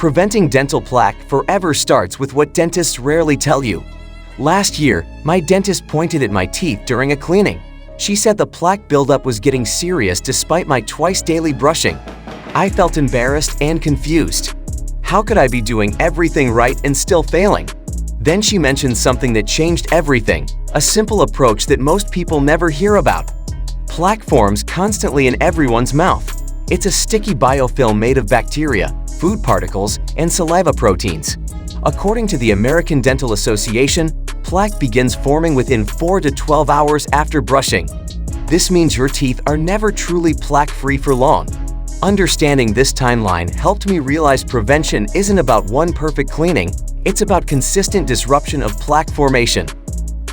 Preventing dental plaque forever starts with what dentists rarely tell you. Last year, my dentist pointed at my teeth during a cleaning. She said the plaque buildup was getting serious despite my twice-daily brushing. I felt embarrassed and confused. How could I be doing everything right and still failing? Then she mentioned something that changed everything, a simple approach that most people never hear about. Plaque forms constantly in everyone's mouth. It's a sticky biofilm made of bacteria, food particles, and saliva proteins. According to the American Dental Association, plaque begins forming within 4 to 12 hours after brushing. This means your teeth are never truly plaque-free for long. Understanding this timeline helped me realize prevention isn't about one perfect cleaning, it's about consistent disruption of plaque formation.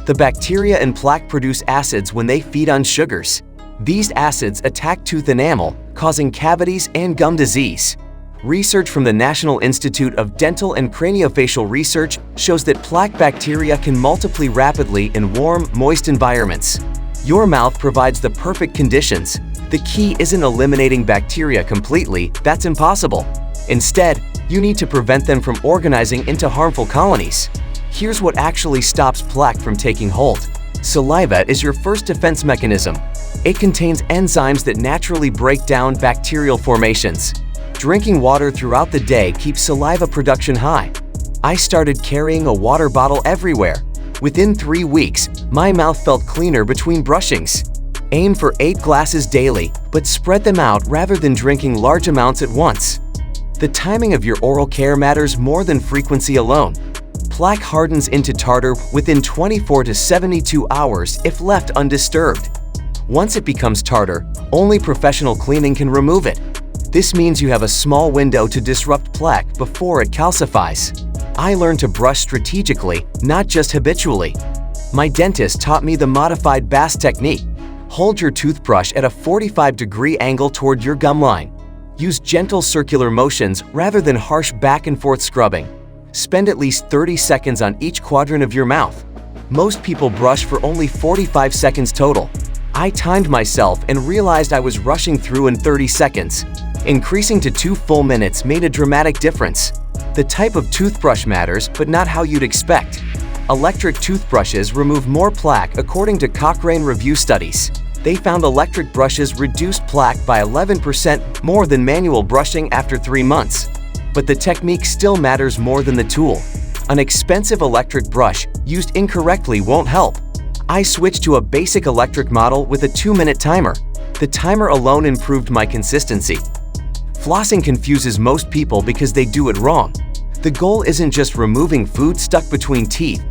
The bacteria in plaque produce acids when they feed on sugars. These acids attack tooth enamel, causing cavities and gum disease. Research from the National Institute of Dental and Craniofacial Research shows that plaque bacteria can multiply rapidly in warm, moist environments. Your mouth provides the perfect conditions. The key isn't eliminating bacteria completely, that's impossible. Instead, you need to prevent them from organizing into harmful colonies. Here's what actually stops plaque from taking hold. Saliva is your first defense mechanism. It contains enzymes that naturally break down bacterial formations. Drinking water throughout the day keeps saliva production high. I started carrying a water bottle everywhere. Within 3 weeks, my mouth felt cleaner between brushings. Aim for 8 glasses daily, but spread them out rather than drinking large amounts at once. The timing of your oral care matters more than frequency alone. Plaque hardens into tartar within 24 to 72 hours if left undisturbed. Once it becomes tartar, only professional cleaning can remove it. This means you have a small window to disrupt plaque before it calcifies. I learned to brush strategically, not just habitually. My dentist taught me the modified Bass technique. Hold your toothbrush at a 45-degree angle toward your gum line. Use gentle circular motions rather than harsh back-and-forth scrubbing. Spend at least 30 seconds on each quadrant of your mouth. Most people brush for only 45 seconds total. I timed myself and realized I was rushing through in 30 seconds. Increasing to 2 full minutes made a dramatic difference. The type of toothbrush matters, but not how you'd expect. Electric toothbrushes remove more plaque according to Cochrane review studies. They found electric brushes reduced plaque by 11% more than manual brushing after 3 months. But the technique still matters more than the tool. An expensive electric brush used incorrectly won't help. I switched to a basic electric model with a 2-minute timer. The timer alone improved my consistency. Flossing confuses most people because they do it wrong. The goal isn't just removing food stuck between teeth.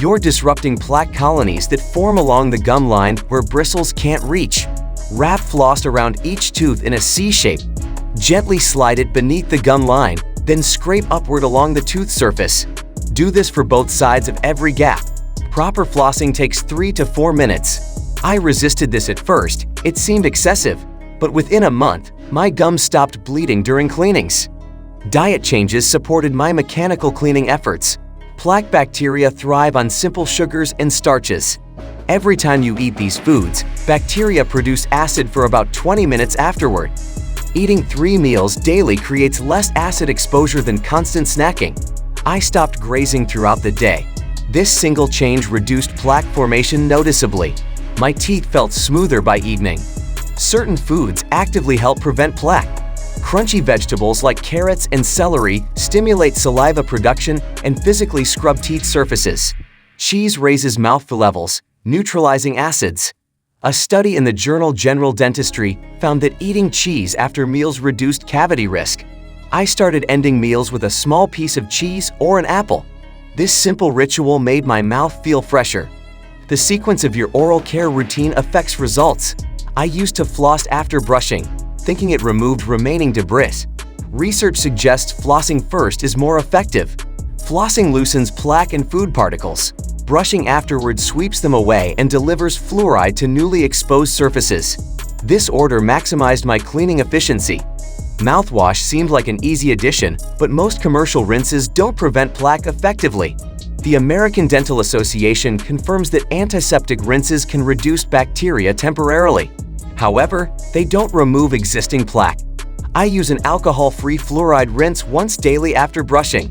You're disrupting plaque colonies that form along the gum line where bristles can't reach. Wrap floss around each tooth in a C shape. Gently slide it beneath the gum line, then scrape upward along the tooth surface. Do this for both sides of every gap. Proper flossing takes 3 to 4 minutes. I resisted this at first, it seemed excessive, but within a month, my gums stopped bleeding during cleanings. Diet changes supported my mechanical cleaning efforts. Plaque bacteria thrive on simple sugars and starches. Every time you eat these foods, bacteria produce acid for about 20 minutes afterward. Eating 3 meals daily creates less acid exposure than constant snacking. I stopped grazing throughout the day. This single change reduced plaque formation noticeably. My teeth felt smoother by evening. Certain foods actively help prevent plaque. Crunchy vegetables like carrots and celery stimulate saliva production and physically scrub teeth surfaces. Cheese raises mouthfeel levels, neutralizing acids. A study in the journal General Dentistry found that eating cheese after meals reduced cavity risk. I started ending meals with a small piece of cheese or an apple. This simple ritual made my mouth feel fresher. The sequence of your oral care routine affects results. I used to floss after brushing, thinking it removed remaining debris. Research suggests flossing first is more effective. Flossing loosens plaque and food particles. Brushing afterward sweeps them away and delivers fluoride to newly exposed surfaces. This order maximized my cleaning efficiency. Mouthwash seemed like an easy addition, but most commercial rinses don't prevent plaque effectively. The American Dental Association confirms that antiseptic rinses can reduce bacteria temporarily. However, they don't remove existing plaque. I use an alcohol-free fluoride rinse once daily after brushing.